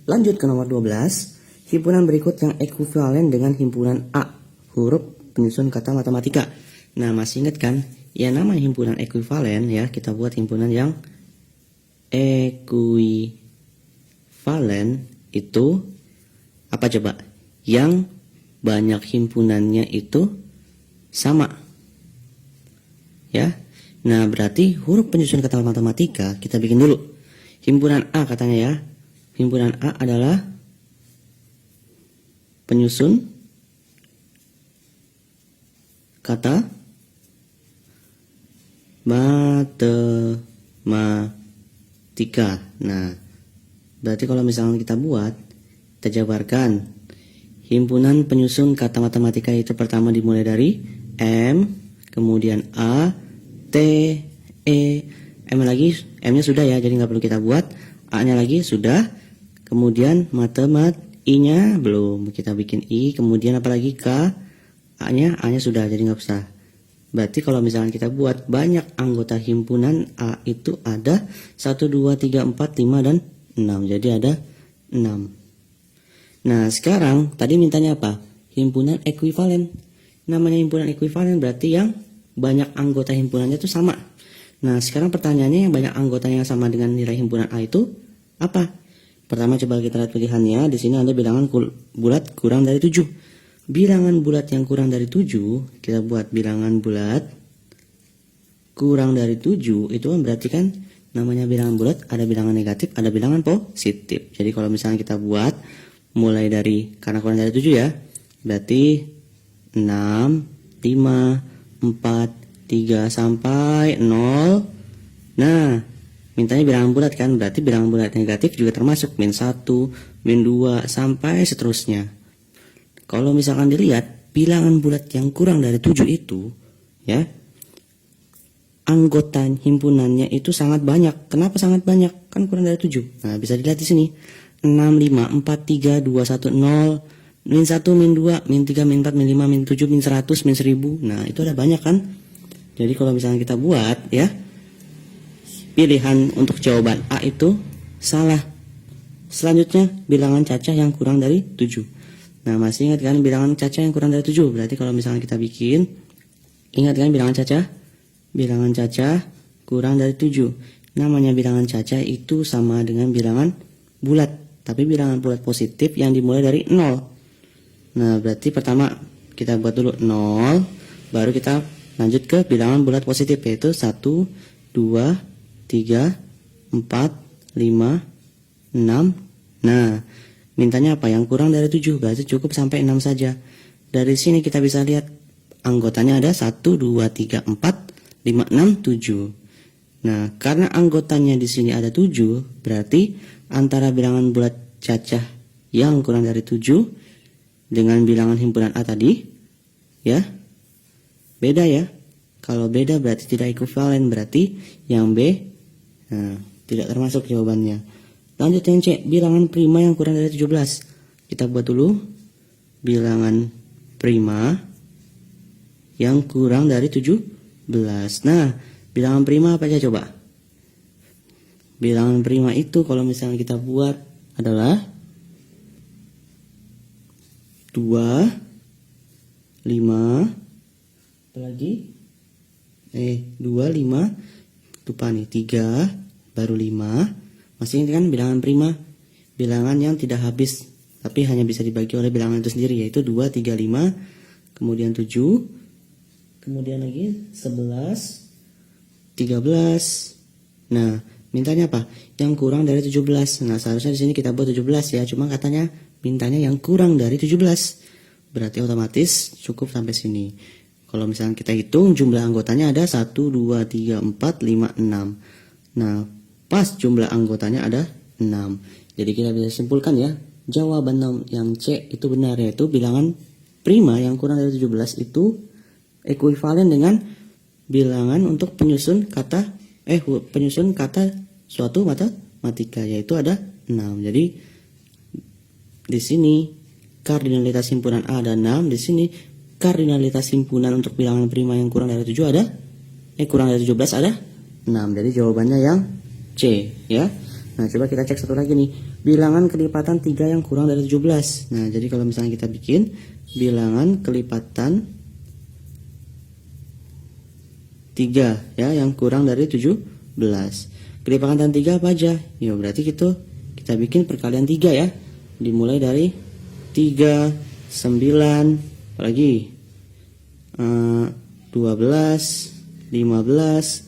Lanjut ke nomor 12. Himpunan berikut yang ekuivalen dengan himpunan A, huruf penyusun kata matematika. Nah, masih ingat kan? Ya, namanya himpunan ekuivalen ya, kita buat himpunan yang ekuivalen itu apa coba? Yang banyak himpunannya itu sama. Ya. Nah, berarti huruf penyusun kata matematika kita bikin dulu. Himpunan A katanya ya. Himpunan A adalah penyusun kata matematika. Nah, berarti kalau misalnya kita buat, kita jabarkan. Himpunan penyusun kata matematika itu pertama dimulai dari M, kemudian A, T, E, M lagi, M-nya sudah ya, jadi nggak perlu kita buat. A-nya lagi sudah, kemudian I-nya belum, kita bikin I, kemudian apalagi K, A-nya sudah, jadi nggak usah. Berarti kalau misalnya kita buat, banyak anggota himpunan A itu ada 1, 2, 3, 4, 5, dan 6. Jadi ada 6. Nah, sekarang tadi mintanya apa? Himpunan ekuivalen. Namanya himpunan ekuivalen berarti yang banyak anggota himpunannya itu sama. Nah, sekarang pertanyaannya yang banyak anggotanya sama dengan nilai himpunan A itu apa? Pertama coba kita lihat pilihannya. Di sini ada bilangan bulat kurang dari 7. Bilangan bulat yang kurang dari 7, kita buat bilangan bulat kurang dari 7, itu kan berarti kan namanya bilangan bulat ada bilangan negatif, ada bilangan positif. Jadi kalau misalnya kita buat mulai dari, karena kurang dari 7 ya, berarti 6, 5, 4, 3 sampai 0. Nah, mintanya bilangan bulat kan, berarti bilangan bulat negatif juga termasuk -1, -2 sampai seterusnya. Kalau misalkan dilihat bilangan bulat yang kurang dari 7 itu ya, anggota himpunannya itu sangat banyak. Kenapa sangat banyak? Kan kurang dari 7. Nah, bisa dilihat di sini. 6, 5, 4, 3, 2, 1, 0, -1, -2, -3, -4, -5, -7, -100, -1000. Nah, itu ada banyak kan? Jadi kalau misalnya kita buat ya, pilihan untuk jawaban A itu salah. Selanjutnya bilangan cacah yang kurang dari 7. Nah, masih ingat kan bilangan cacah yang kurang dari 7? Berarti kalau misalnya kita bikin, ingat kan bilangan cacah? Bilangan cacah kurang dari 7. Namanya bilangan cacah itu sama dengan bilangan bulat, tapi bilangan bulat positif yang dimulai dari 0. Nah, berarti pertama kita buat dulu 0, baru kita lanjut ke bilangan bulat positif, yaitu 1, 2, 3, 4, 5, 6. Nah, mintanya apa? Yang kurang dari 7, berarti cukup sampai 6 saja. Dari sini kita bisa lihat anggotanya ada 1, 2, 3, 4, 5, 6, 7. Nah, karena anggotanya di sini ada 7, berarti antara bilangan bulat cacah yang kurang dari 7 dengan bilangan himpunan A tadi ya, beda ya. Kalau beda berarti tidak ekuivalen, berarti yang B tidak termasuk jawabannya. Lanjut yang C, bilangan prima yang kurang dari 17. Kita buat dulu bilangan prima yang kurang dari 17. Nah, bilangan prima apa aja coba? Bilangan prima itu kalau misalnya kita buat adalah 2, 5, apalagi? 2, 5, lupa nih, 3, baru 5. Masih ingat kan bilangan prima? Bilangan yang tidak habis, tapi hanya bisa dibagi oleh bilangan itu sendiri, yaitu 2, 3, 5, kemudian 7, kemudian lagi 11, 13. Nah, mintanya apa? Yang kurang dari 17. Nah, seharusnya di sini kita buat 17 ya, cuma katanya mintanya yang kurang dari 17. Berarti otomatis cukup sampai sini. Kalau misalnya kita hitung jumlah anggotanya ada 1, 2, 3, 4, 5, 6. Nah, pas jumlah anggotanya ada 6. Jadi kita bisa simpulkan ya, jawaban yang C itu benar, yaitu bilangan prima yang kurang dari 17 itu ekuivalen dengan bilangan untuk penyusun kata suatu matematika, yaitu ada 6. Jadi di sini kardinalitas himpunan A ada 6, di sini kardinalitas himpunan untuk bilangan prima yang kurang dari 7 ada kurang dari 17 ada 6. Jadi jawabannya yang C ya. Nah, coba kita cek satu lagi nih. Bilangan kelipatan 3 yang kurang dari 17. Nah, jadi kalau misalnya kita bikin bilangan kelipatan 3 ya yang kurang dari 17. Kelipatan 3 apa aja? Ya berarti kita bikin perkalian 3 ya. Dimulai dari 3, 9, apalagi 12, 15,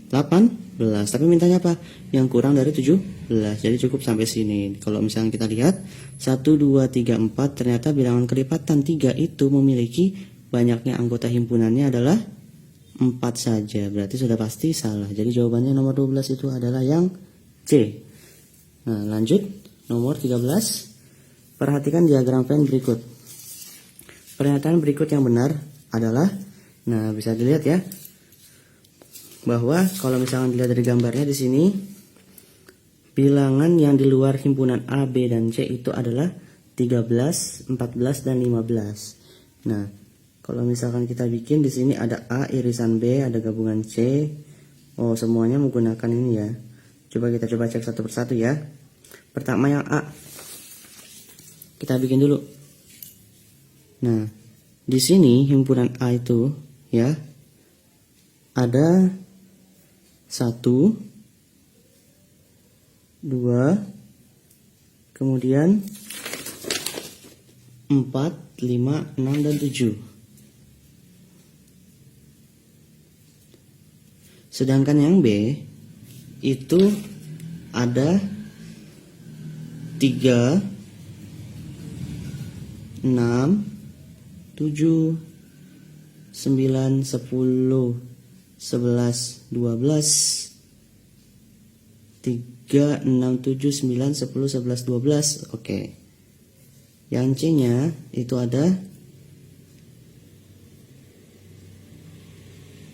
18. Tapi mintanya apa? Yang kurang dari 17. Jadi cukup sampai sini. Kalau misalnya kita lihat 1, 2, 3, 4, ternyata bilangan kelipatan 3 itu memiliki banyaknya anggota himpunannya adalah 4 saja. Berarti sudah pasti salah. Jadi jawabannya nomor 12 itu adalah yang C. Nah, lanjut nomor 13. Perhatikan diagram Venn berikut. Pernyataan berikut yang benar adalah, nah bisa dilihat ya, bahwa kalau misalkan dilihat dari gambarnya di sini, bilangan yang di luar himpunan A, B, dan C itu adalah 13, 14, dan 15. Nah, kalau misalkan kita bikin di sini ada A irisan B, ada gabungan C. Oh, semuanya menggunakan ini ya. Coba kita cek satu persatu ya. Pertama yang A. Kita bikin dulu. Nah, di sini himpunan A itu ya ada 1, 2, kemudian 4, 5, 6, dan 7. Sedangkan yang B itu ada 3, 6, 7, 9, 10, 11, 12, 3, 6, 7, 9, 10, 11, 12. Oke. Yang C-nya itu ada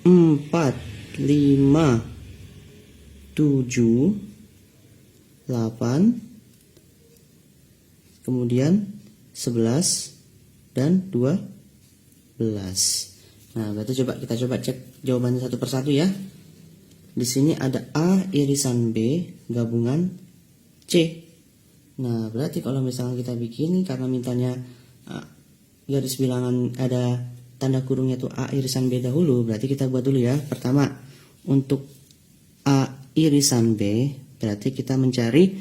4, 5, 7, 8, kemudian 11 dan 12. Nah, berarti kita coba cek jawabannya satu persatu ya. Di sini ada A irisan B gabungan C. Nah, berarti kalau misalnya kita bikin, karena mintanya garis bilangan ada tanda kurungnya itu A irisan B dahulu, berarti kita buat dulu ya. Pertama, untuk A irisan B, berarti kita mencari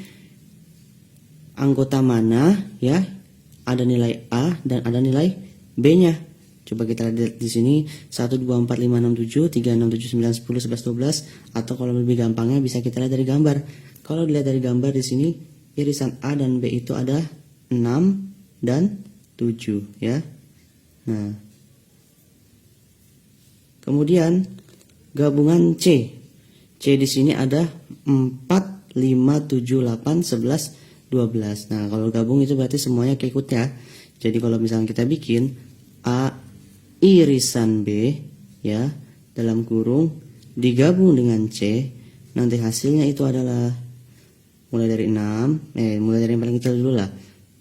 anggota mana ya ada nilai A dan ada nilai B-nya. Coba kita lihat di sini 1, 2, 4, 5, 6, 7, 3, 6, 7, 9, 10, 11, 12. Atau kalau lebih gampangnya bisa kita lihat dari gambar. Kalau dilihat dari gambar di sini irisan A dan B itu ada 6 dan 7 ya. Nah, kemudian gabungan C. C di sini ada 4, 5, 7, 8, 11, 12. Nah, kalau gabung itu berarti semuanya keikut ya. Jadi kalau misalnya kita bikin A irisan B ya dalam kurung digabung dengan C, nanti hasilnya itu adalah mulai dari 6, mulai dari yang paling kecil dulu lah.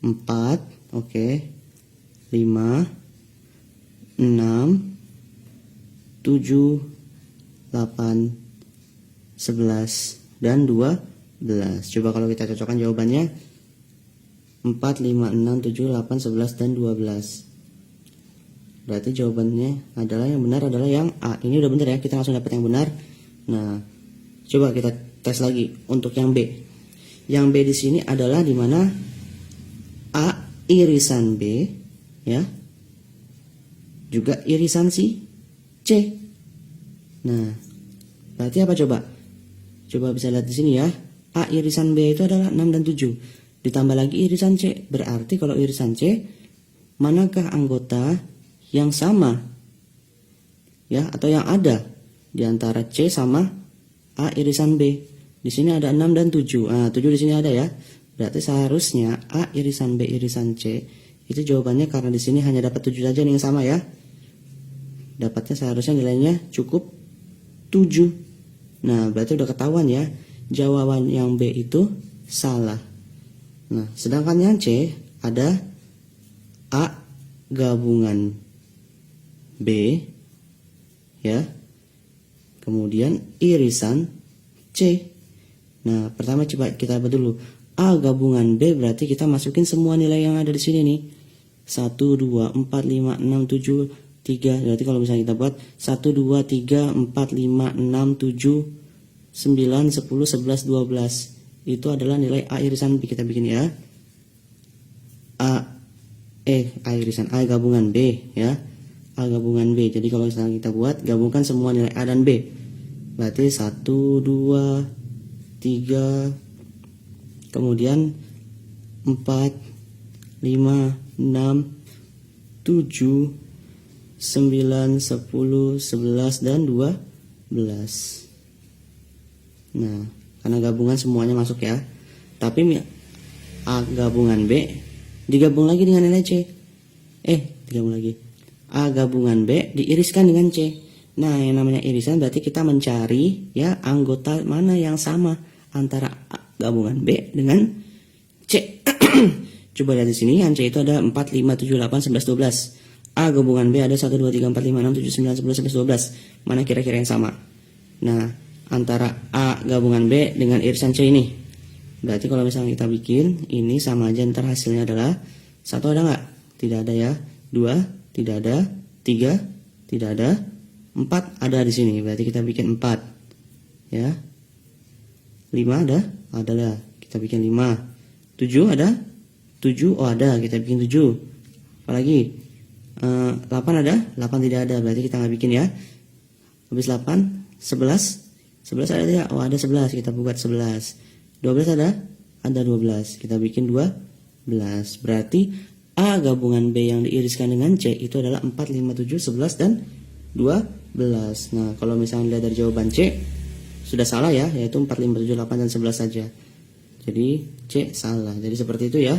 4, oke. 5, 6, 7, 8, 11 dan 12. Coba kalau kita cocokkan jawabannya 4, 5, 6, 7, 8, 11 dan 12. Berarti jawabannya adalah yang benar adalah yang A. Ini udah benar ya, kita langsung dapat yang benar. Nah, coba kita tes lagi untuk yang B. Yang B di sini adalah di mana A irisan B ya. Juga irisan si C. Nah, berarti apa coba? Coba bisa lihat di sini ya. A irisan B itu adalah 6 dan 7. Ditambah lagi irisan C. Berarti kalau irisan C, manakah anggota yang sama ya atau yang ada di antara C sama A irisan B? Di sini ada 6 dan 7. Nah, 7 di sini ada ya. Berarti seharusnya A irisan B irisan C itu jawabannya, karena di sini hanya dapat 7 saja yang sama ya. Dapatnya seharusnya nilainya cukup 7. Nah, berarti udah ketahuan ya. Jawaban yang B itu salah. Nah, sedangkan yang C ada A gabungan B ya, kemudian irisan C. Nah, pertama coba kita buat dulu. A gabungan B berarti kita masukin semua nilai yang ada di sini nih. 1, 2, 4, 5, 6, 7, 3. Berarti kalau misalnya kita buat 1, 2, 3, 4, 5, 6, 7, 9, 10, 11, 12. Itu adalah nilai A irisan B. Kita bikin ya. A irisan A gabungan B ya. A gabungan B. Jadi kalau misalnya kita buat, gabungkan semua nilai A dan B. Berarti 1, 2, 3, kemudian 4, 5, 6, 7, 9, 10, 11, dan 12. Nah, karena gabungan semuanya masuk ya. Tapi A gabungan B digabung lagi dengan nilai C. Digabung lagi. A gabungan B diiriskan dengan C. Nah, yang namanya irisan berarti kita mencari ya anggota mana yang sama antara A gabungan B dengan C. Coba lihat di sini, yang C itu ada 4, 5, 7, 8, 11, 12. A gabungan B ada 1, 2, 3, 4, 5, 6, 7, 9, 10, 11, 12. Mana kira-kira yang sama? Nah, antara A gabungan B dengan irisan C ini. Berarti kalau misalnya kita bikin, ini sama aja, ntar hasilnya adalah 1 ada nggak? Tidak ada ya. 2, tidak ada. 3, tidak ada. 4 ada di sini, berarti kita bikin 4. Ya. 5 ada? Ada lah. Kita bikin 5. 7 ada? 7, ada, kita bikin 7. Apalagi 8 ada? 8 tidak ada, berarti kita nggak bikin ya. Habis 8, 11 ada ya? Ada 11, kita buat 11. 12 ada? Ada 12, kita bikin 12. Berarti A gabungan B yang diiriskan dengan C itu adalah 4, 5, 7, 11, dan 12. Nah, kalau misalnya dilihat dari jawaban C sudah salah ya, yaitu 4, 5, 7, 8, dan 11 saja. Jadi C salah. Jadi seperti itu ya.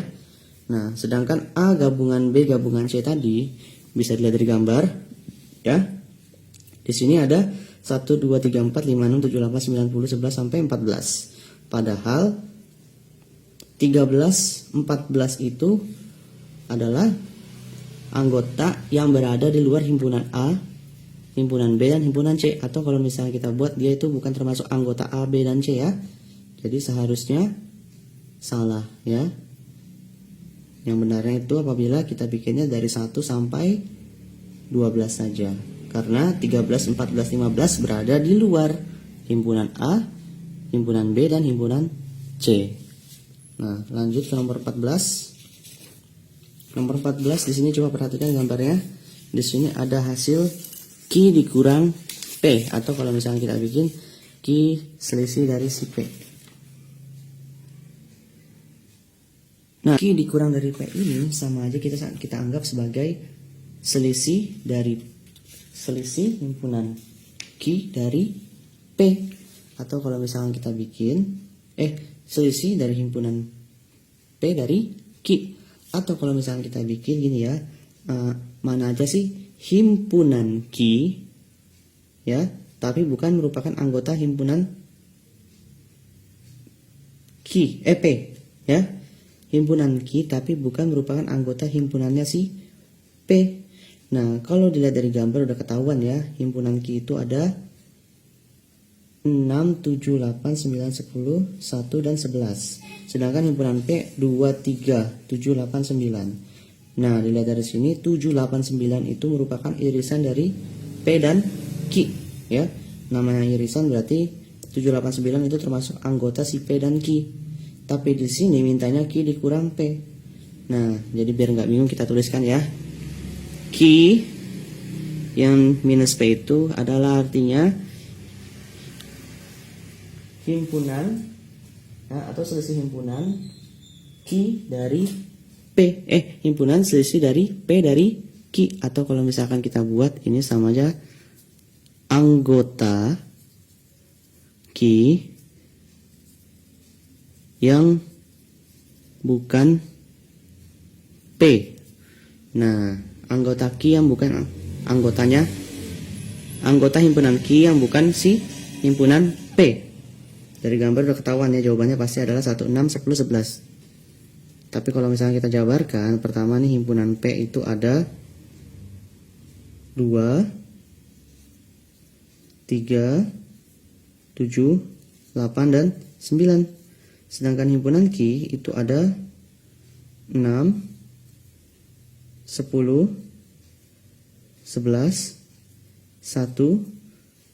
Nah, sedangkan A gabungan B gabungan C tadi bisa dilihat dari gambar ya. Di sini ada 1, 2, 3, 4, 5, 6, 7, 8, 9, 10, 11 sampai 14. Padahal 13, 14 itu adalah anggota yang berada di luar himpunan A, himpunan B, dan himpunan C. Atau kalau misalnya kita buat, dia itu bukan termasuk anggota A, B, dan C ya. Jadi seharusnya salah ya. Yang benarnya itu apabila kita bikinnya dari 1 sampai 12 saja. Karena 13, 14, 15 berada di luar himpunan A, himpunan B, dan himpunan C. Nah, lanjut ke nomor 14. Nomor 14 di sini coba perhatikan gambarnya. Di sini ada hasil Q dikurang P, atau kalau misalnya kita bikin Q selisih dari si P. Nah, Q dikurang dari P ini sama aja kita anggap sebagai selisih himpunan Q dari P. Atau kalau misalnya kita bikin selisih dari himpunan P dari Q. Atau kalau misalnya kita bikin gini ya, mana aja sih himpunan Q ya, tapi bukan merupakan anggota himpunan P ya. Himpunan Q tapi bukan merupakan anggota himpunannya si P. Nah, kalau dilihat dari gambar udah ketahuan ya, himpunan Q itu ada 6, 7, 8, 9, 10, 1, dan 11. Sedangkan himpunan P 2, 3, 7, 8, 9. Nah, dilihat dari sini 7, 8, 9 itu merupakan irisan dari P dan Q ya. Namanya irisan berarti 7, 8, 9 itu termasuk anggota si P dan Q. Tapi di sini mintanya Q dikurang P. Nah, jadi biar nggak bingung kita tuliskan ya. Q yang minus P itu adalah artinya himpunan ya, atau selisih himpunan Q dari P. Himpunan selisih dari P dari Q. Atau kalau misalkan kita buat ini sama aja, anggota Q yang bukan P. Nah, anggota Q yang bukan anggota himpunan Q yang bukan si himpunan P. Dari gambar udah ketahuan ya, jawabannya pasti adalah 1, 6, 10, 11. Tapi kalau misalnya kita jabarkan, pertama nih himpunan P itu ada 2, 3, 7, 8, dan 9. Sedangkan himpunan Q itu ada 6, 10, 11, 1,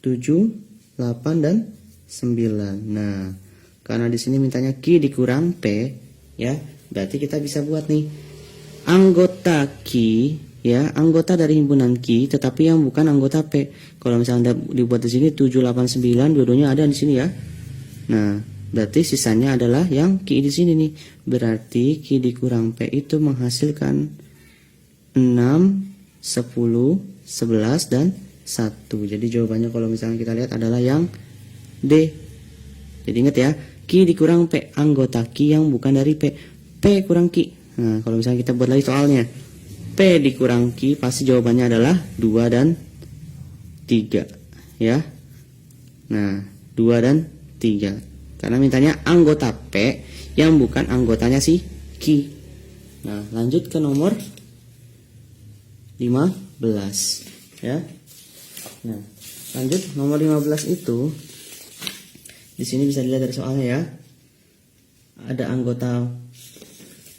7, 8, dan 9. Nah, karena di sini mintanya Q dikurang P, ya, berarti kita bisa buat nih anggota Q, ya, anggota dari himpunan Q, tetapi yang bukan anggota P. Kalau misalnya dibuat di sini 7, 8, 9, dua-duanya ada di sini ya. Nah, berarti sisanya adalah yang Q di sini nih. Berarti Q dikurang P itu menghasilkan 6, 10, 11, dan 1. Jadi jawabannya kalau misalnya kita lihat adalah yang D. Jadi ingat ya, Q dikurang P, anggota Q yang bukan dari P. P kurang Q. Nah, kalau misalnya kita buat lagi soalnya, P dikurang Q, pasti jawabannya adalah 2 dan 3. Ya. Nah, 2 dan 3. Karena mintanya anggota P yang bukan anggotanya si Q. Nah, lanjut ke nomor 15. Ya. Nah, lanjut nomor 15 itu di sini bisa dilihat dari soalnya ya.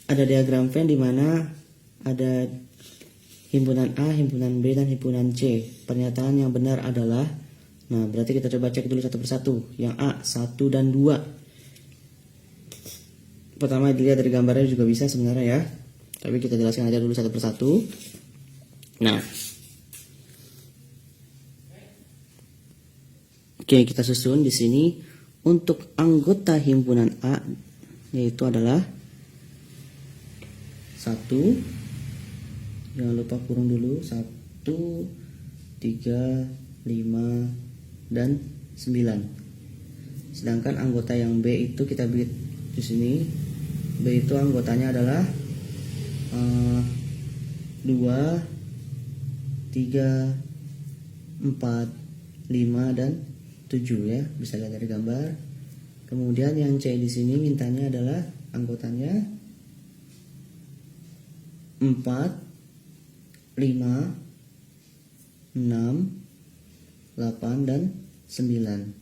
Ada diagram Venn di mana ada himpunan A, himpunan B, dan himpunan C. Pernyataan yang benar adalah, nah berarti kita coba cek dulu satu persatu. Yang A, 1 dan 2. Pertama dilihat dari gambarnya juga bisa sebenarnya ya. Tapi kita jelaskan aja dulu satu persatu. Nah, oke, kita susun di sini untuk anggota himpunan A, yaitu adalah 1, jangan lupa kurung dulu, 1, 3, 5, dan 9. Sedangkan anggota yang B itu kita beri di sini. B itu anggotanya adalah 2, 3, 4, 5, dan 7 ya, bisa lihat dari gambar. Kemudian yang C di sini mintanya adalah anggotanya 4, 5, 6, 8, dan 9.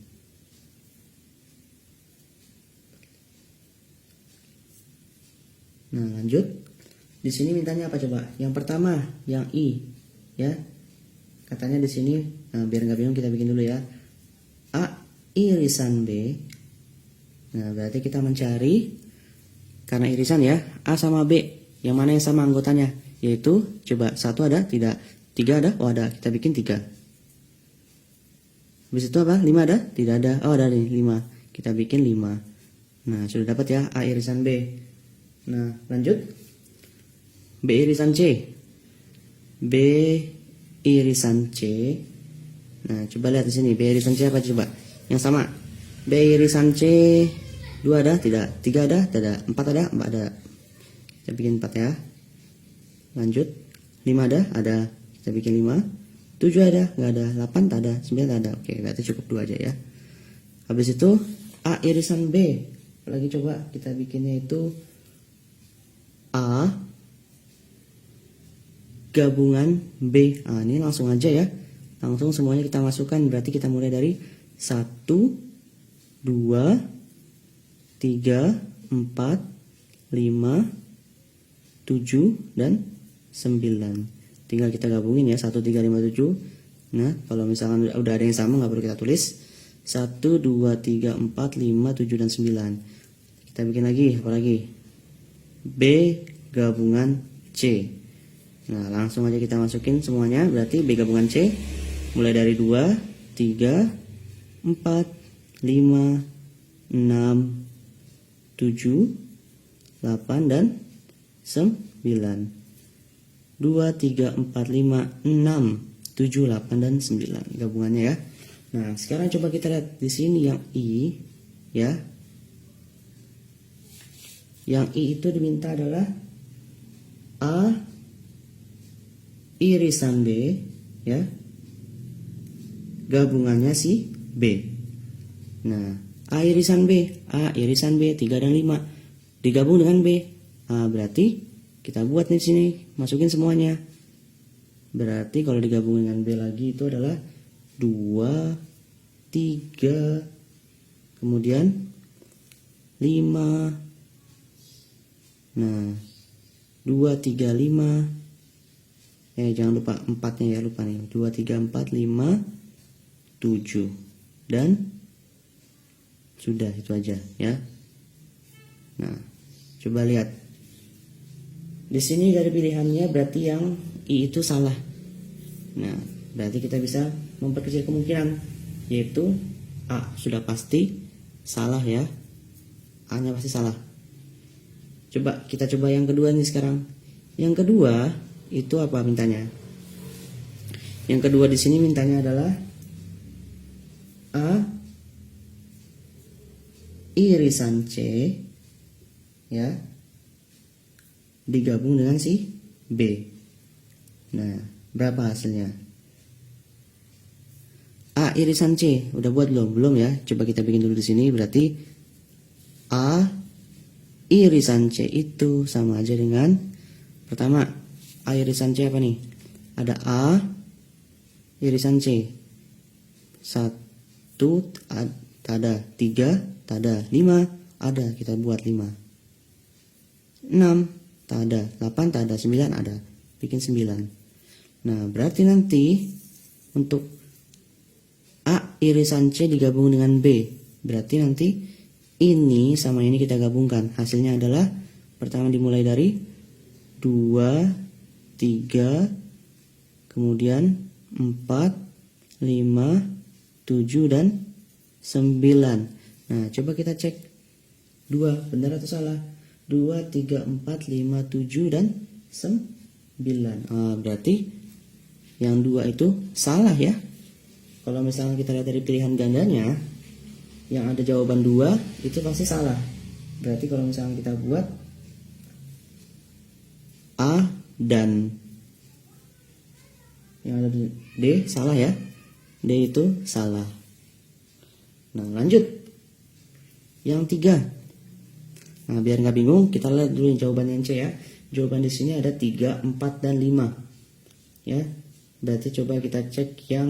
Nah, lanjut. Di sini mintanya apa coba? Yang pertama, yang I, ya. Katanya di sini, nah biar nggak bingung kita bikin dulu ya. A irisan B. Nah, berarti kita mencari, karena irisan ya, A sama B, yang mana yang sama anggotanya? Yaitu, coba 1 ada? Tidak. 3 ada? Oh ada, kita bikin 3. Habis itu apa? 5 ada? Tidak ada. Oh ada nih, 5. Kita bikin 5. Nah, sudah dapat ya, A irisan B. Nah, lanjut. B irisan C. B irisan C. Nah, coba lihat di sini, B irisan C apa coba? Yang sama. B irisan C 2 ada? Tidak. 3 ada? Tidak. 4 ada? 4 ada. Kita bikin 4 ya. Lanjut. 5 ada? Ada. Kita bikin 5. 7 ada? Nggak ada. 8 tak ada. 9 tak ada. Oke, berarti cukup 2 aja ya. Habis itu A irisan B. Lagi coba kita bikinnya itu A gabungan B. Nah, ini langsung aja ya. Langsung semuanya kita masukkan. Berarti kita mulai dari 1, 2, 3, 4, 5, 7, dan 9. Tinggal kita gabungin ya, 1, 3, 5, 7. Nah, kalau misalkan udah ada yang sama nggak perlu kita tulis. 1, 2, 3, 4, 5, 7, dan 9. Kita bikin lagi, apa lagi? B gabungan C. Nah, langsung aja kita masukin semuanya. Berarti B gabungan C mulai dari 2, 3, 4, 5, 6, 7, 8, dan 9. 2, 3, 4, 5, 6, 7, 8, dan 9 gabungannya ya. Nah, sekarang coba kita lihat di sini yang I ya. Yang I itu diminta adalah A irisan B ya. Gabungannya si B. Nah, A irisan B, 3 dan 5 digabung dengan B. Nah, berarti kita buat di sini, masukin semuanya. Berarti kalau digabung dengan B lagi itu adalah 2, 3, kemudian 5, nah 2, 3, 5, jangan lupa 4-nya ya, lupa nih, 2, 3, 4, 5, 7, dan sudah, itu aja ya. Nah, coba lihat di sini dari pilihannya berarti yang I itu salah. Nah, berarti kita bisa memperkecil kemungkinan, yaitu A sudah pasti salah ya, A nya pasti salah. Coba kita coba yang kedua nih sekarang. Yang kedua itu apa mintanya? Yang kedua di sini mintanya adalah A irisan C ya digabung dengan si B. Nah, berapa hasilnya? A irisan C udah buat belum? Belum ya. Coba kita bikin dulu di sini. Berarti A irisan C itu sama aja dengan, pertama A irisan C apa nih? Ada A irisan C. 1 ada, 3 ada, 5 ada, kita buat 5. 6 tak ada, 8 tak ada, 9 ada, bikin 9. Nah, berarti nanti untuk A irisan C digabung dengan B, berarti nanti ini sama ini kita gabungkan. Hasilnya adalah, pertama dimulai dari 2, 3, kemudian 4, 5, 7, dan 9. Nah, coba kita cek 2 benar atau salah. 2, 3, 4, 5, 7, dan 9. Berarti yang 2 itu salah ya. Kalau misalnya kita lihat dari pilihan gandanya, yang ada jawaban 2 itu pasti salah. Berarti kalau misalnya kita buat A dan yang ada di D salah ya. D itu salah. Nah, lanjut. Yang 3. Nah, biar nggak bingung, kita lihat dulu jawaban yang C ya. Jawaban di sini ada 3, 4, dan 5. Ya. Berarti coba kita cek yang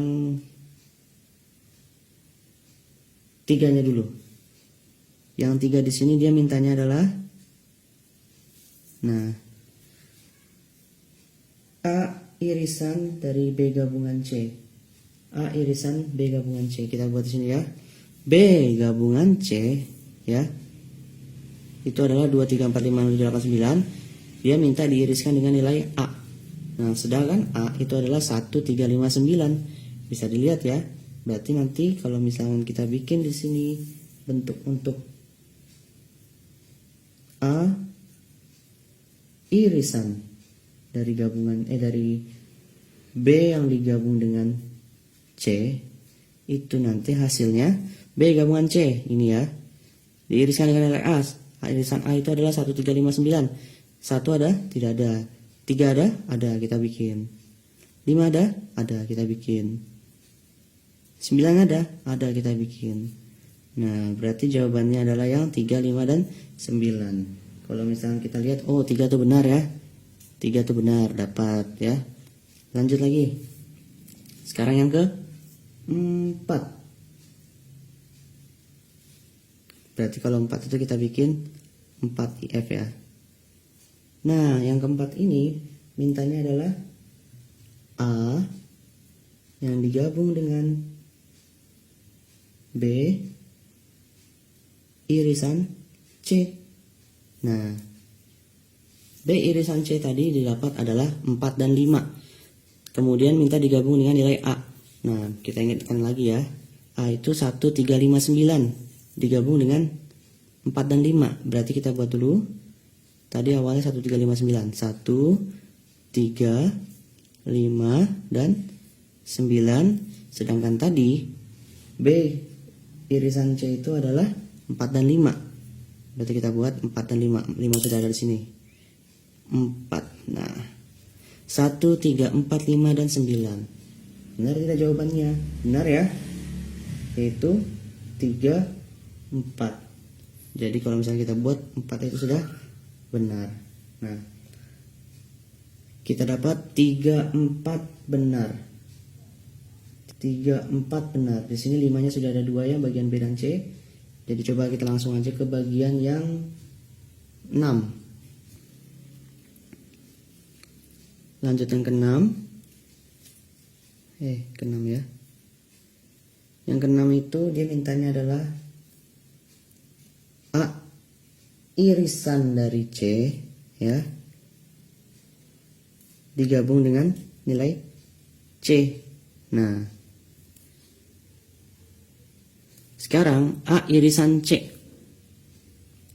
3-nya dulu. Yang 3 di sini dia mintanya adalah, nah, A irisan dari B gabungan C. A irisan B gabungan C. Kita buat di sini ya. B gabungan C ya. Itu adalah 2, 3, 4, 5, 6, 7, 8, 9. Dia minta diiriskan dengan nilai A. Nah, sedangkan A itu adalah 1, 3, 5, 9. Bisa dilihat ya. Berarti nanti kalau misalnya kita bikin di sini bentuk untuk A irisan dari gabungan dari B yang digabung dengan C, itu nanti hasilnya B gabungan C ini ya, diiriskan dengan nilai A. Irisan A itu adalah 1, 3, 5, 9. 1 ada? Tidak ada. 3 ada? Ada, kita bikin. 5 ada? Ada, kita bikin. 9 ada? Ada, kita bikin. Nah, berarti jawabannya adalah yang 3, 5, dan 9. Kalau misalnya kita lihat, oh 3 itu benar ya. 3 itu benar, dapat ya. Lanjut lagi. Sekarang yang ke 4. Berarti kalau 4 itu kita bikin 4IF ya. Nah, yang keempat ini mintanya adalah A yang digabung dengan B irisan C. Nah, B irisan C tadi didapat adalah 4 dan 5. Kemudian minta digabung dengan nilai A. Nah, kita ingatkan lagi ya. A itu 1, 3, 5, 9. Digabung dengan 4 dan 5. Berarti kita buat dulu. Tadi awalnya 1, 3, 5, 9. 1, 3, 5, dan 9. Sedangkan tadi B irisan C itu adalah 4 dan 5. Berarti kita buat 4 dan 5. 5 sudah ada di sini. 4. Nah, 1, 3, 4, 5, dan 9. Benar tidak jawabannya? Benar ya. Yaitu 3, 4. Jadi kalau misalnya kita buat 4 itu sudah benar. Nah, kita dapat 3, 4 benar. 3, 4 benar. Di sini 5-nya sudah ada 2 ya, bagian B dan C. Jadi coba kita langsung aja ke bagian yang 6. Lanjut yang ke-6. Ke-6 ya. Yang ke-6 itu dia mintanya adalah A irisan dari C ya digabung dengan nilai C. Nah, sekarang A irisan C.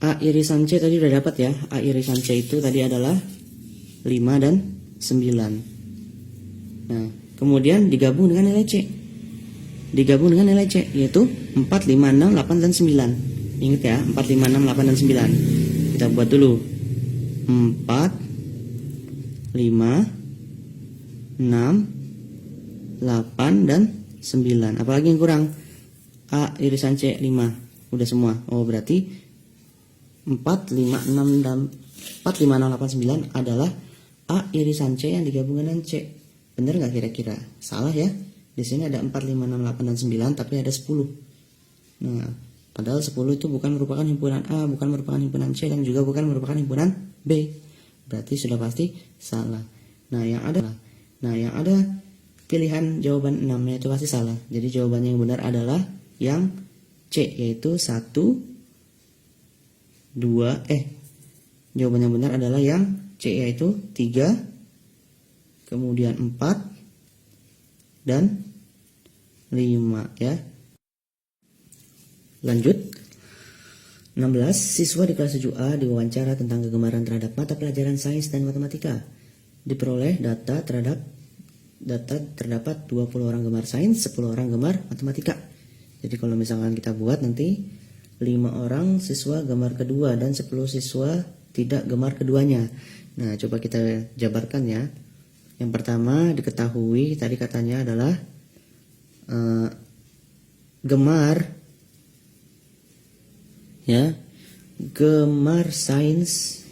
A irisan C tadi udah dapat ya. A irisan C itu tadi adalah 5 dan 9. Nah, kemudian digabung dengan nilai C. Digabung dengan nilai C yaitu 4, 5, 6, 8 dan 9. Ingat ya, 4, 5, 6, 8 dan 9. Kita buat dulu. 4, 5, 6, 8 dan 9. Apalagi yang kurang? A irisan C 5. Udah semua. Oh, berarti 4, 5, 6 dan 4, 5, 6, 8, 9 adalah A irisan C yang digabung dengan C. Bener nggak kira-kira? Salah ya. Di sini ada 4, 5, 6, 8 dan 9 tapi ada 10. Nah, padahal 10 itu bukan merupakan himpunan A, bukan merupakan himpunan C, dan juga bukan merupakan himpunan B. Berarti sudah pasti salah. Nah, yang ada pilihan jawaban 6 itu pasti salah. Jadi jawabannya yang benar adalah yang C, yaitu 1, 2, jawaban yang benar adalah yang C, yaitu 3, kemudian 4, dan 5 ya. Lanjut. 16. Siswa di kelas 7A diwawancara tentang kegemaran terhadap mata pelajaran sains dan matematika. Diperoleh data terdapat 20 orang gemar sains, 10 orang gemar matematika. Jadi kalau misalkan kita buat nanti 5 orang siswa gemar kedua dan 10 siswa tidak gemar keduanya. Nah, coba kita jabarkan ya. Yang pertama diketahui tadi katanya adalah gemar ya, gemar sains,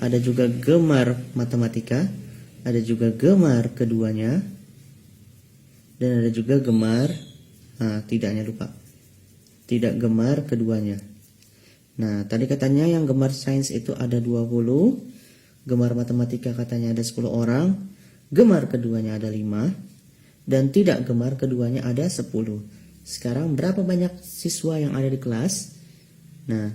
ada juga gemar matematika, ada juga gemar keduanya, dan ada juga gemar tidak gemar keduanya. Nah, tadi katanya yang gemar sains itu ada 20, gemar matematika katanya ada 10 orang, gemar keduanya ada 5, dan tidak gemar keduanya ada 10. Sekarang berapa banyak siswa yang ada di kelas? Nah,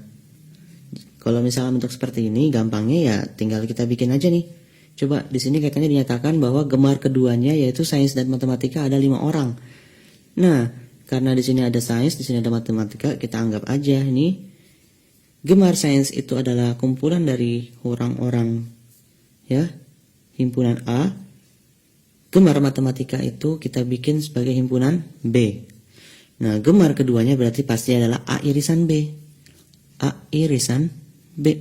kalau misalnya bentuk seperti ini, gampangnya ya tinggal kita bikin aja nih. Coba di sini katanya dinyatakan bahwa gemar keduanya yaitu sains dan matematika ada 5 orang. Nah, karena di sini ada sains, di sini ada matematika, kita anggap aja ini gemar sains itu adalah kumpulan dari orang-orang ya, himpunan A. Gemar matematika itu kita bikin sebagai himpunan B. Nah, gemar keduanya berarti pasti adalah A irisan B. A irisan B.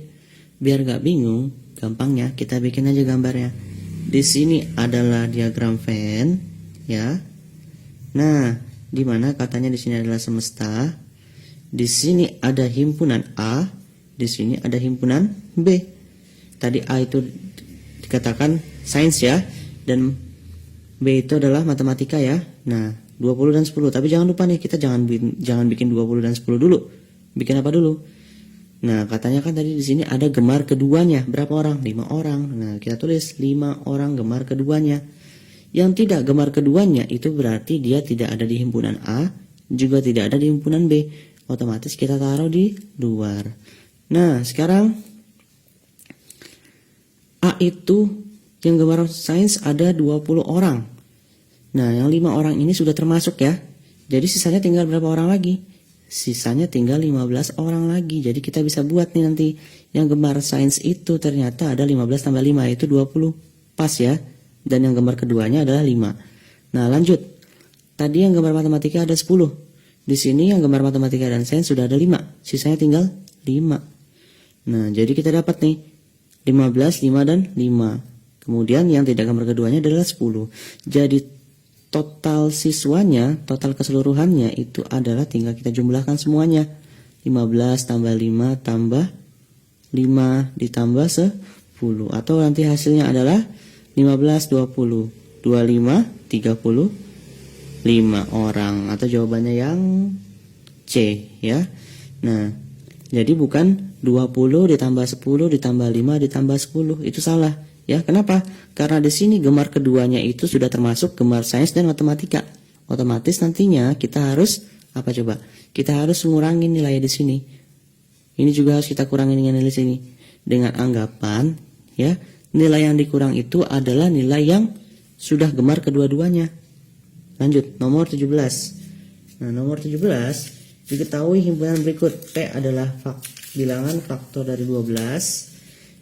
Biar gak bingung, gampangnya kita bikin aja gambarnya. Di sini adalah diagram Venn, ya. Nah, di mana katanya di sini adalah semesta. Di sini ada himpunan A, di sini ada himpunan B. Tadi A itu dikatakan sains ya, dan B itu adalah matematika ya. Nah, 20 dan 10. Tapi jangan lupa nih, kita jangan bikin 20 dan 10 dulu. Bikin apa dulu? Nah, katanya kan tadi di sini ada gemar keduanya. Berapa orang? 5 orang. Nah, kita tulis 5 orang gemar keduanya. Yang tidak gemar keduanya itu berarti dia tidak ada di himpunan A, juga tidak ada di himpunan B. Otomatis kita taruh di luar. Nah, sekarang A itu yang gemar sains ada 20 orang. Nah, yang 5 orang ini sudah termasuk ya. Jadi sisanya tinggal berapa orang lagi? Sisanya tinggal 15 orang lagi. Jadi kita bisa buat nih nanti. Yang gemar sains itu ternyata ada 15 tambah 5 yaitu 20. Pas ya. Dan yang gemar keduanya adalah 5. Nah, lanjut. Tadi yang gemar matematika ada 10. Di sini yang gemar matematika dan sains sudah ada 5. Sisanya tinggal 5. Nah, jadi kita dapat nih 15, 5 dan 5. Kemudian yang tidak gemar keduanya adalah 10. Jadi total siswanya, total keseluruhannya itu adalah tinggal kita jumlahkan semuanya. 15 tambah 5 tambah 5 ditambah 10. Atau nanti hasilnya adalah 15, 20, 25, 35 orang. Atau jawabannya yang C ya. Nah, jadi bukan 20 ditambah 10 ditambah 5 ditambah 10. Itu salah. Ya, kenapa? Karena di sini gemar keduanya itu sudah termasuk gemar sains dan matematika. Otomatis nantinya kita harus apa coba? Kita harus mengurangi nilai di sini. Ini juga harus kita kurangi dengan nilai sini. Dengan anggapan, ya, nilai yang dikurang itu adalah nilai yang sudah gemar kedua-duanya. Lanjut, nomor 17. Nah, nomor 17, diketahui himpunan berikut. P adalah bilangan faktor dari 12,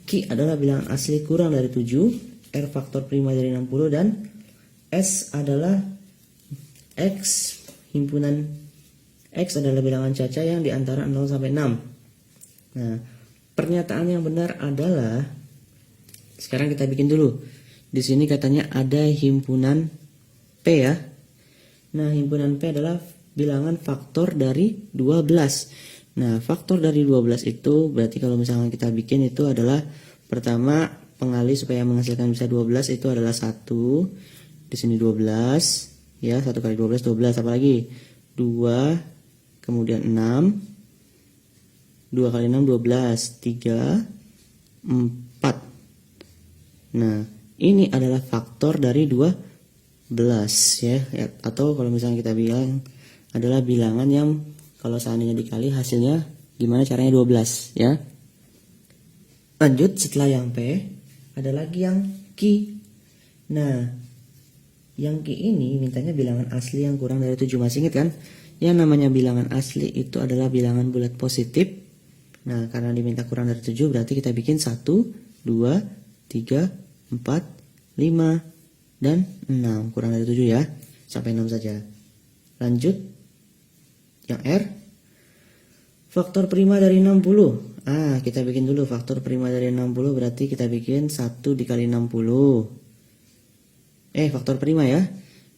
Q adalah bilangan asli kurang dari 7, R faktor prima dari 60, dan S adalah X himpunan X adalah bilangan caca yang diantara 0 sampai 6. Nah, pernyataan yang benar adalah, sekarang kita bikin dulu. Di sini katanya ada himpunan P ya. Nah, himpunan P adalah bilangan faktor dari 12. Nah, faktor dari 12 itu berarti kalau misalnya kita bikin itu adalah pertama pengali supaya menghasilkan bisa 12 itu adalah 1. Di sini 12 ya, 1 kali 12 12, apalagi 2, kemudian 6. 2 kali 6 12, 3 4. Nah, ini adalah faktor dari 12 ya, atau kalau misalnya kita bilang adalah bilangan yang kalau seandainya dikali hasilnya gimana caranya 12 ya. Lanjut, setelah yang P ada lagi yang Q. Nah, yang Q ini mintanya bilangan asli yang kurang dari 7. Masih ingat kan? Yang namanya bilangan asli itu adalah bilangan bulat positif. Nah, karena diminta kurang dari 7 berarti kita bikin 1, 2, 3, 4, 5 dan 6. Kurang dari 7 ya. Sampai 6 saja. Lanjut, yang R, faktor prima dari 60. Kita bikin dulu faktor prima dari 60, berarti kita bikin 1 dikali 60. Faktor prima ya.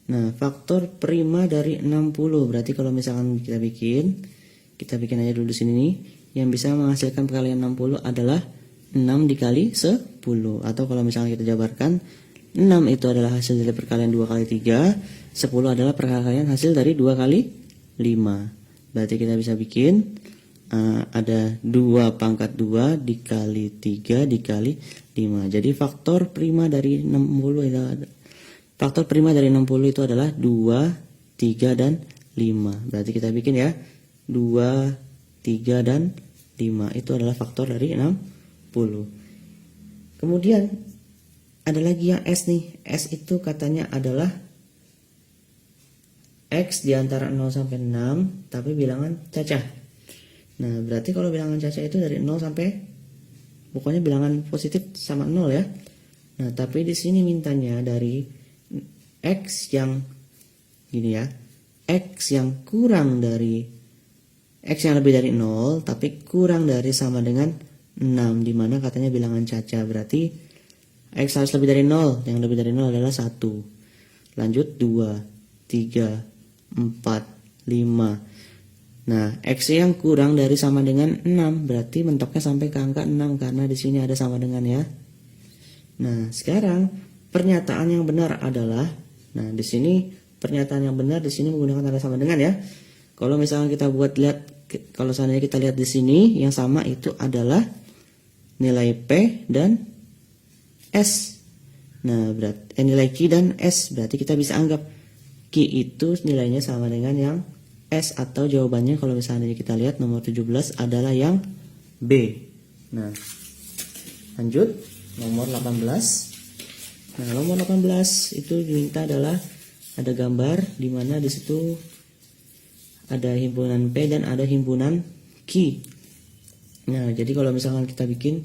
Nah, faktor prima dari 60, berarti kalau misalkan kita bikin aja dulu di sini nih. Yang bisa menghasilkan perkalian 60 adalah 6 dikali 10. Atau kalau misalnya kita jabarkan, 6 itu adalah hasil dari perkalian 2 kali 3, 10 adalah perkalian hasil dari 2 kali 5. Berarti kita bisa bikin ada 2 pangkat 2 dikali 3 dikali 5. Jadi faktor prima dari 60 itu adalah 2, 3 dan 5. Berarti kita bikin ya 2, 3 dan 5 itu adalah faktor dari 60. Kemudian ada lagi yang S nih. S itu katanya adalah X di antara 0 sampai 6 tapi bilangan cacah. Nah, berarti kalau bilangan cacah itu dari 0 sampai pokoknya bilangan positif sama 0 ya. Nah, tapi di sini mintanya dari X yang gini ya. X yang kurang dari X yang lebih dari 0 tapi kurang dari sama dengan 6, dimana katanya bilangan cacah. Berarti X harus lebih dari 0. Yang lebih dari 0 adalah 1. Lanjut 2, 3, 4, 5. Nah, X yang kurang dari sama dengan 6 berarti mentoknya sampai ke angka 6 karena di sini ada sama dengan ya. Nah, sekarang pernyataan yang benar adalah, nah di sini pernyataan yang benar di sini menggunakan tanda sama dengan ya. Kalau misalnya kita kalau seandainya kita lihat di sini yang sama itu adalah nilai P dan S. Nah, berarti nilai Q dan S, berarti kita bisa anggap Q itu nilainya sama dengan yang S, atau jawabannya kalau misalnya kita lihat nomor 17 adalah yang B. Nah, lanjut nomor 18. Nah, nomor 18 itu diminta adalah ada gambar di mana di situ ada himpunan P dan ada himpunan Q. Nah, jadi kalau misalkan kita bikin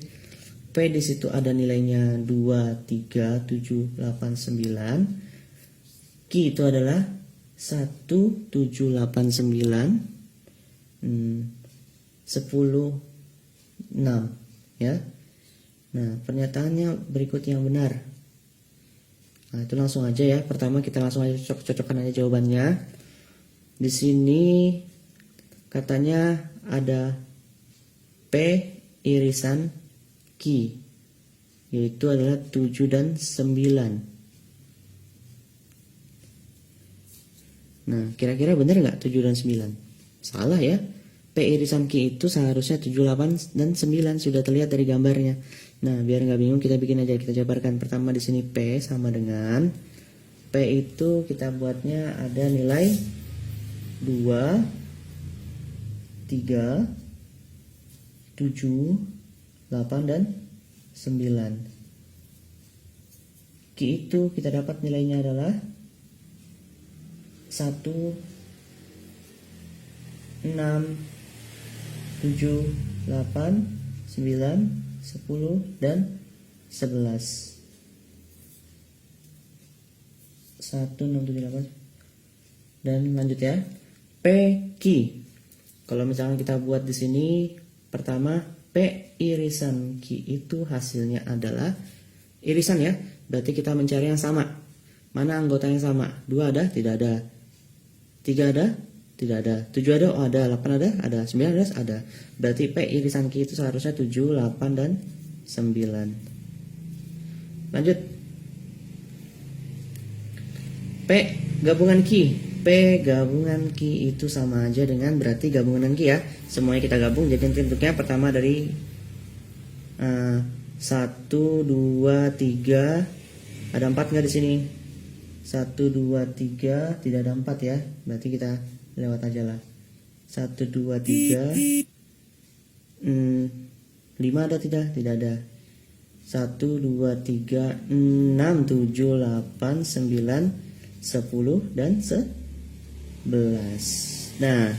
P di situ ada nilainya 2, 3, 7, 8, 9. Q itu adalah 1, 7, 8, 9, 10, 6 ya. Nah, pernyataannya berikut yang benar. Nah, itu langsung aja ya. Pertama kita langsung aja cocokkan aja jawabannya. Di sini katanya ada P irisan Q, yaitu adalah 7 dan 9. Nah, kira-kira benar nggak 7 dan 9? Salah ya. P irisan Q itu seharusnya 7, 8, dan 9. Sudah terlihat dari gambarnya. Nah, biar nggak bingung kita bikin aja, kita jabarkan. Pertama di sini P sama dengan P itu kita buatnya ada nilai 2, 3, 7, 8, dan 9. Q itu kita dapat nilainya adalah 1, 6, 7, 8, 9, 10, dan 11. 1, 6, 7, 8. Dan lanjut ya. P Q. Kalau misalnya kita buat di sini, pertama P irisan Q itu hasilnya adalah irisan ya. Berarti kita mencari yang sama. Mana anggota yang sama? 2 ada? Tidak ada. 3 ada? Tidak ada. 7 ada? Oh ada. 8 ada? Ada. 9 ada? Ada. Berarti P irisan Q itu seharusnya 7, 8, dan 9. Lanjut. P gabungan Q. P gabungan Q itu sama aja dengan berarti gabungan Q ya. Semuanya kita gabung. Jadi bentuknya pertama dari 1, 2, 3. Ada 4 nggak di sini? 1, 2, 3. Tidak ada 4 ya. Berarti kita lewat aja lah. 1, 2, 3. 5 ada tidak? Tidak ada. 1, 2, 3, 6, 7, 8, 9, 10, dan 11. Nah,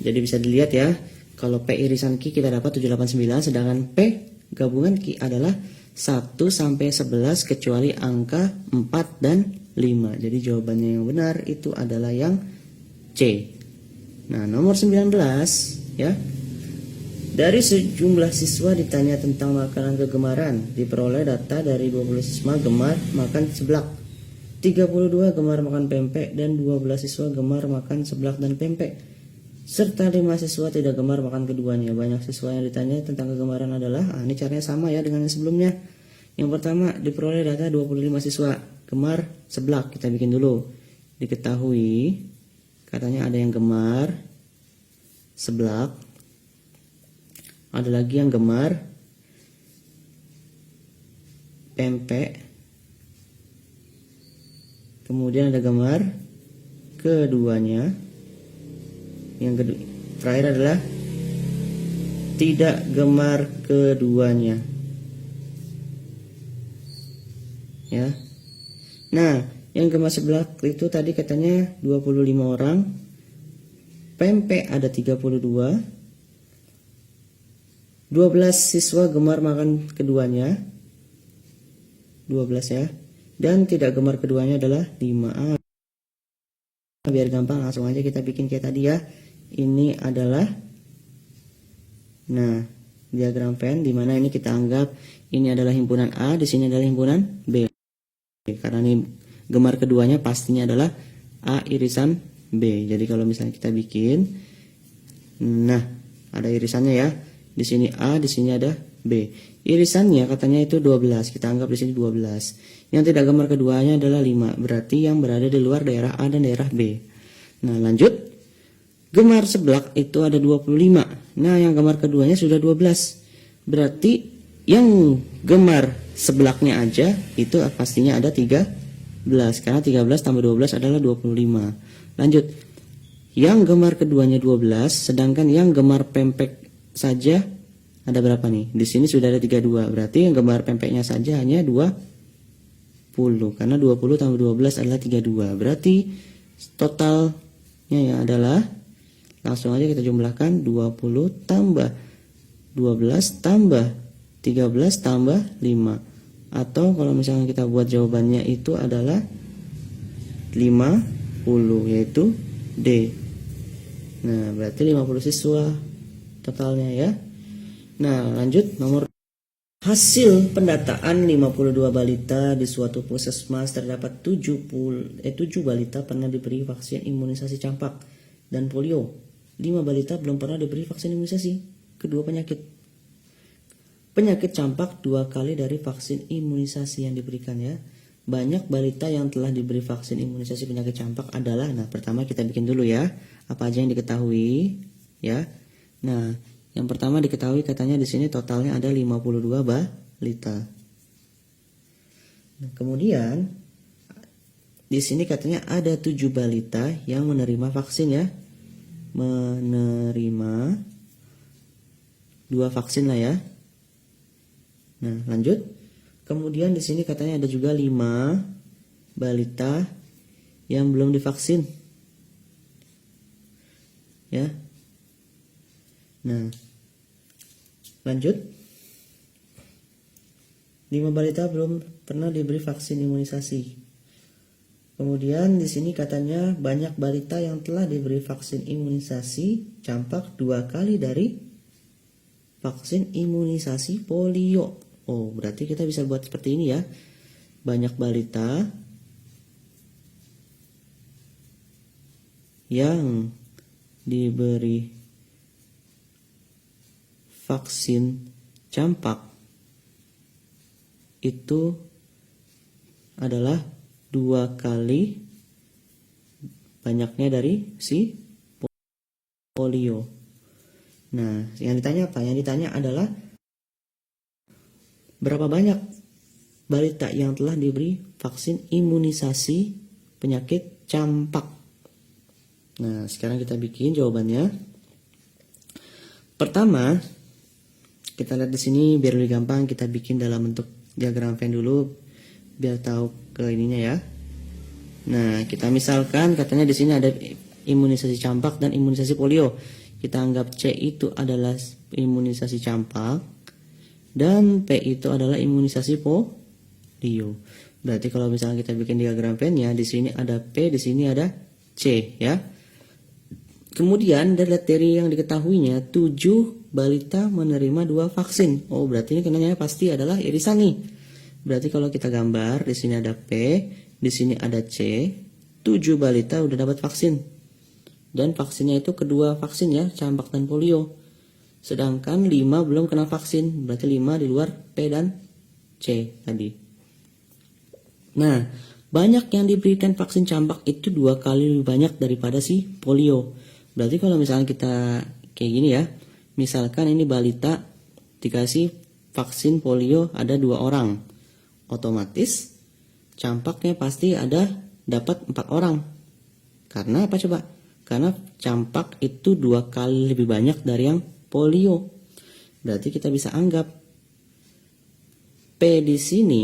jadi bisa dilihat ya. Kalau P irisan Q kita dapat 7, 8, 9. Sedangkan P gabungan Q adalah 1 sampai 11 kecuali angka 4 dan 5. Jadi jawabannya yang benar itu adalah yang C. Nah, nomor 19 ya. Dari sejumlah siswa ditanya tentang makanan kegemaran, diperoleh data dari 20 siswa gemar makan seblak, 32 gemar makan pempek, dan 12 siswa gemar makan seblak dan pempek, serta 5 siswa tidak gemar makan keduanya. Banyak siswa yang ditanya tentang kegemaran adalah, ini caranya sama ya dengan yang sebelumnya. Yang pertama, diperoleh data 25 siswa gemar seblak. Kita bikin dulu. Diketahui katanya ada yang gemar seblak, ada lagi yang gemar pempek, kemudian ada gemar keduanya. Yang terakhir adalah tidak gemar keduanya ya. Nah, yang gemar seblak itu tadi katanya 25 orang, pempek ada 32, 12 siswa gemar makan keduanya, 12 ya, dan tidak gemar keduanya adalah 5. Biar gampang langsung aja kita bikin kayak tadi ya. Ini adalah diagram Venn, di mana ini kita anggap ini adalah himpunan A, di sini adalah himpunan B. Karena ini gemar keduanya pastinya adalah A irisan B. Jadi kalau misalnya kita bikin, ada irisannya ya. Di sini A, di sini ada B. Irisannya katanya itu 12. Kita anggap di sini 12. Yang tidak gemar keduanya adalah 5. Berarti yang berada di luar daerah A dan daerah B. Nah, lanjut. Gemar seblak itu ada 25. Nah, yang gemar keduanya sudah 12. Berarti yang gemar seblaknya aja itu pastinya ada 13. Karena 13 tambah 12 adalah 25. Lanjut. Yang gemar keduanya 12, sedangkan yang gemar pempek saja ada berapa nih? Di sini sudah ada 32. Berarti yang gemar pempeknya saja hanya 20. Karena 20 tambah 12 adalah 32. Berarti totalnya ya adalah, langsung aja kita jumlahkan, 20 tambah 12 tambah 13 tambah 5. Atau kalau misalnya kita buat jawabannya itu adalah 50, yaitu D. Nah, berarti 50 siswa totalnya ya. Nah, lanjut nomor hasil pendataan 52 balita di suatu puskesmas terdapat 7 balita pernah diberi vaksin imunisasi campak dan polio. 5 balita belum pernah diberi vaksin imunisasi kedua penyakit. Penyakit campak 2 kali dari vaksin imunisasi yang diberikan ya. Banyak balita yang telah diberi vaksin imunisasi penyakit campak adalah, pertama kita bikin dulu ya, apa aja yang diketahui ya. Nah, yang pertama diketahui katanya di sini totalnya ada 52 balita. Nah, kemudian di sini katanya ada 7 balita yang menerima vaksin ya. Menerima 2 vaksin lah ya. Nah, lanjut. Kemudian di sini katanya ada juga 5 balita yang belum divaksin. Ya. Nah, lanjut. 5 balita belum pernah diberi vaksin imunisasi. Kemudian di sini katanya banyak balita yang telah diberi vaksin imunisasi campak 2 kali dari vaksin imunisasi polio. Oh, berarti kita bisa buat seperti ini ya. Banyak balita yang diberi vaksin campak itu adalah 2 kali banyaknya dari si polio. Nah, yang ditanya apa? Yang ditanya adalah berapa banyak balita yang telah diberi vaksin imunisasi penyakit campak. Nah, sekarang kita bikin jawabannya. Pertama, kita lihat di sini biar lebih gampang kita bikin dalam bentuk diagram Venn dulu biar tahu ke ininya ya. Nah, kita misalkan katanya di sini ada imunisasi campak dan imunisasi polio. Kita anggap C itu adalah imunisasi campak dan P itu adalah imunisasi polio. Berarti kalau misalnya kita bikin diagram Venn-nya, di sini ada P, di sini ada C ya. Kemudian dari yang diketahuinya 7 balita menerima 2 vaksin. Oh, berarti ini kenanya pasti adalah irisan nih. Berarti kalau kita gambar, di sini ada P, di sini ada C, 7 balita udah dapat vaksin. Dan vaksinnya itu kedua vaksin ya, campak dan polio. Sedangkan 5 belum kena vaksin, berarti 5 di luar P dan C tadi. Nah, banyak yang diberikan vaksin campak itu 2 kali lebih banyak daripada si polio. Berarti kalau misalnya kita kayak gini ya, misalkan ini balita dikasih vaksin polio ada 2 orang, otomatis campaknya pasti ada dapat 4 orang. Karena apa coba? Karena campak itu 2 kali lebih banyak dari yang polio. Berarti kita bisa anggap P di sini,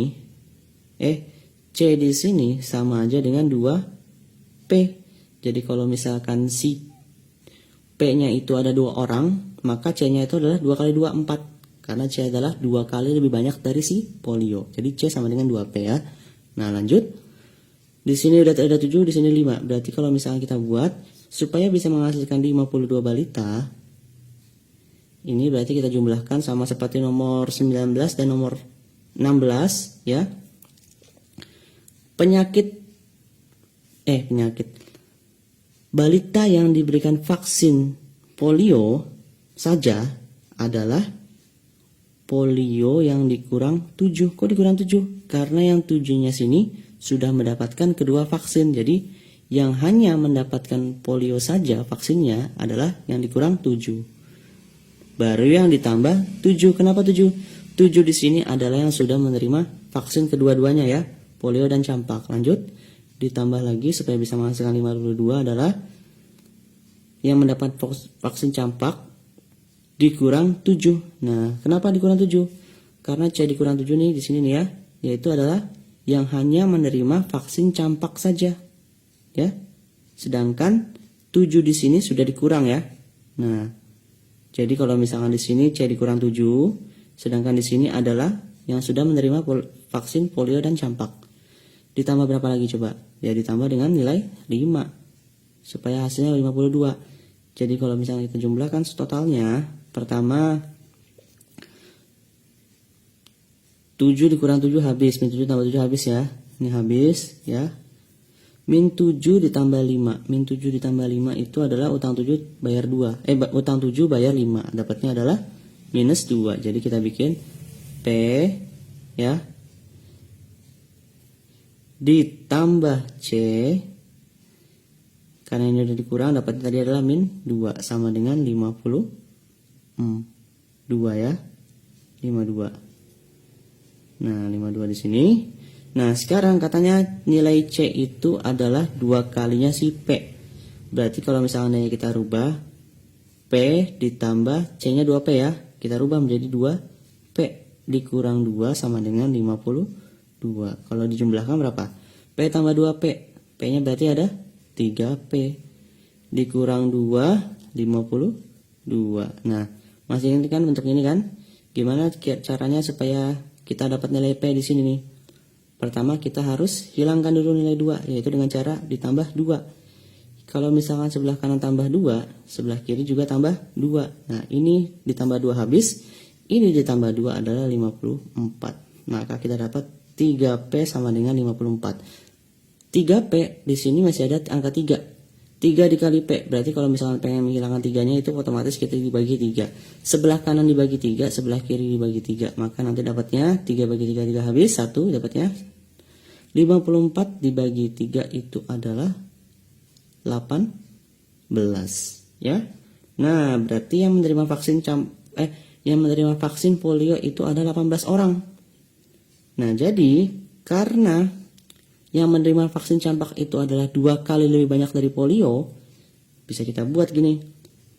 C di sini sama aja dengan 2P. Jadi kalau misalkan si P-nya itu ada 2 orang, maka C-nya itu adalah 2 kali 2, 4. Karena C adalah 2 kali lebih banyak dari si polio. Jadi C sama dengan 2P ya. Nah, lanjut. Di sini udah ada 7, di sini 5. Berarti kalau misalnya kita buat supaya bisa menghasilkan 52 balita, ini berarti kita jumlahkan sama seperti nomor 19 dan nomor 16 ya. Penyakit balita yang diberikan vaksin polio saja adalah polio yang dikurang 7. Kok dikurang 7? Karena yang 7-nya sini sudah mendapatkan kedua vaksin. Jadi yang hanya mendapatkan polio saja vaksinnya adalah yang dikurang 7. Baru yang ditambah 7. Kenapa 7? 7 di sini adalah yang sudah menerima vaksin kedua-duanya ya, polio dan campak. Lanjut. Ditambah lagi supaya bisa menghasilkan 52 adalah yang mendapat vaksin campak dikurang 7. Nah, kenapa dikurang 7? Karena C dikurang 7 nih di sini nih ya, yaitu adalah yang hanya menerima vaksin campak saja. Ya. Sedangkan 7 di sini sudah dikurang ya. Nah, jadi kalau misalkan di sini C dikurang 7, sedangkan di sini adalah yang sudah menerima vaksin polio dan campak. Ditambah berapa lagi coba? Ya ditambah dengan nilai 5 supaya hasilnya 52. Jadi kalau misalnya kita jumlahkan totalnya, pertama 7 dikurang 7 habis, min 7 tambah 7 habis ya. Ini habis ya. Min 7 ditambah 5. Min 7 ditambah 5 itu adalah utang 7 bayar 2. Utang 7 bayar 5. Dapatnya adalah minus 2. Jadi kita bikin P ya ditambah C, karena ini udah dikurang, dapatnya tadi adalah min 2 sama dengan 52. ya. 52. Nah, 52 di sini. Nah, sekarang katanya nilai C itu adalah 2 kalinya si P. Berarti kalau misalnya kita rubah P ditambah C-nya 2P ya. Kita rubah menjadi 2P dikurang 2 sama dengan 52. Kalau dijumlahkan berapa? P tambah 2P. P-nya berarti ada 3P. Dikurang 2, 52. Nah, masih ingat kan bentuk ini kan? Gimana caranya supaya kita dapat nilai P di sini nih? Pertama kita harus hilangkan dulu nilai 2, yaitu dengan cara ditambah 2. Kalau misalkan sebelah kanan tambah 2, sebelah kiri juga tambah 2. Nah, ini ditambah 2 habis, ini ditambah 2 adalah 54. Maka kita dapat 3P sama dengan 54. 3P di sini masih ada angka 3. 3 dikali P, berarti kalau misalkan pengen menghilangkan 3-nya itu otomatis kita dibagi 3. Sebelah kanan dibagi 3, sebelah kiri dibagi 3. Maka nanti dapatnya 3 bagi 3, 3 habis, 1 dapatnya 54 dibagi 3 itu adalah 18 ya. Nah, berarti yang menerima vaksin polio itu ada 18 orang. Nah, jadi karena yang menerima vaksin campak itu adalah 2 kali lebih banyak dari polio, bisa kita buat gini.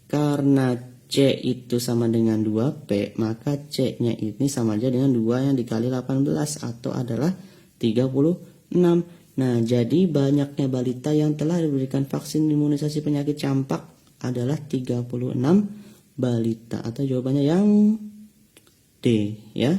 Karena C itu sama dengan 2P, maka C-nya ini sama aja dengan 2 yang dikali 18 atau adalah 36. Nah, jadi banyaknya balita yang telah diberikan vaksin imunisasi penyakit campak adalah 36 balita, atau jawabannya yang D ya.